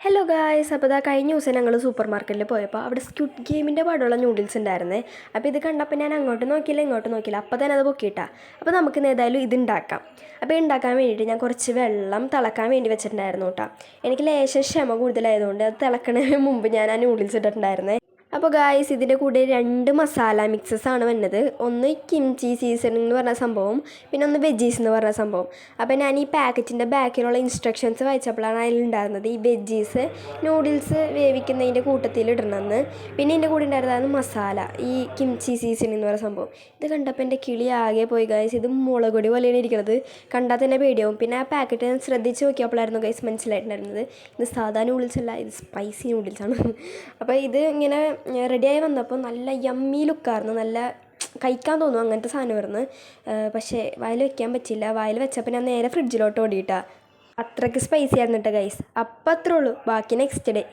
Hello guys, അപ്പോൾ കഴിഞ്ഞ ദിവസം ഞങ്ങൾ സൂപ്പർ മാർക്കറ്റിൽ പോയപ്പോൾ അവിടെ സ്ക്വിഡ് ഗെയിമിൻ്റെ പടമുള്ള നൂഡിൽസ് ഉണ്ടായിരുന്നേ. അപ്പോൾ ഇത് കണ്ടപ്പോൾ ഞാൻ അങ്ങോട്ട് നോക്കിയില്ല ഇങ്ങോട്ട് നോക്കിയില്ല, അപ്പോൾ തന്നെ അത് പൊക്കിയിട്ടാ. അപ്പോൾ നമുക്ക് ഏതായാലും ഇത് ഉണ്ടാക്കാം. അപ്പോൾ ഉണ്ടാക്കാൻ വേണ്ടിയിട്ട് ഞാൻ കുറച്ച് വെള്ളം തിളക്കാൻ വേണ്ടി വെച്ചിട്ടുണ്ടായിരുന്നു കേട്ടോ. എനിക്ക് ലേശം ക്ഷമ കൂടുതലായതുകൊണ്ട് അത് തിളക്കണതിന് മുമ്പ് ഞാൻ ആ നൂഡിൽസ് ഇട്ടിട്ടുണ്ടായിരുന്നേ. അപ്പോൾ ഗായ്സ്, ഇതിൻ്റെ കൂടെ 2 മസാല മിക്സസ് ആണ് വന്നത്. ഒന്ന് കിംചി സീസണിംഗ് എന്ന് പറഞ്ഞ സംഭവം, പിന്നെ ഒന്ന് വെജീസ് എന്ന് പറഞ്ഞ സംഭവം. അപ്പോൾ ഞാൻ ഈ പാക്കറ്റിൻ്റെ ബാക്കിലുള്ള ഇൻസ്ട്രക്ഷൻസ് വായിച്ചപ്പോഴാണ് അതിലുണ്ടായിരുന്നത് ഈ വെജീസ് നൂഡിൽസ് വേവിക്കുന്നതിൻ്റെ കൂട്ടത്തിൽ ഇടണമെന്ന്. പിന്നെ ഇതിൻ്റെ കൂടെ ഉണ്ടായിരുന്നതാണ് മസാല, ഈ കിംചി സീസണിംഗ് എന്ന് പറഞ്ഞ സംഭവം. ഇത് കണ്ടപ്പോൾ എൻ്റെ കിളി ആകെ പോയി ഗായ്സ്. ഇത് മുളക് പൊടി പോലെയാണ് ഇരിക്കുന്നത്, കണ്ടാൽ തന്നെ പേടിയാവും. പിന്നെ ആ പാക്കറ്റ് ഞാൻ ശ്രദ്ധിച്ച് നോക്കിയപ്പോഴായിരുന്നു ഗൈസ് മനസ്സിലായിട്ടുണ്ടായിരുന്നത് ഇത് സാധാ നൂഡിൽസ് അല്ല, ഇത് സ്പൈസി നൂഡിൽസാണ്. അപ്പോൾ ഇത് ഇങ്ങനെ റെഡിയായി വന്നപ്പോൾ നല്ല യമ്മി ലുക്കായിരുന്നു, നല്ല കഴിക്കാൻ തോന്നും അങ്ങനത്തെ സാധനമായിരുന്നു. പക്ഷേ വായിൽ വെക്കാൻ പറ്റില്ല. വായിൽ വെച്ചപ്പോൾ ഞാൻ നേരെ ഫ്രിഡ്ജിലോട്ട് ഓടിയിട്ടാ. അത്രയ്ക്ക് സ്പൈസി ആയിരുന്നു കേട്ടോ ഗൈസ്. അപ്പം അത്രേ ഉള്ളൂ, ബാക്കി നെക്സ്റ്റ് ഡേ.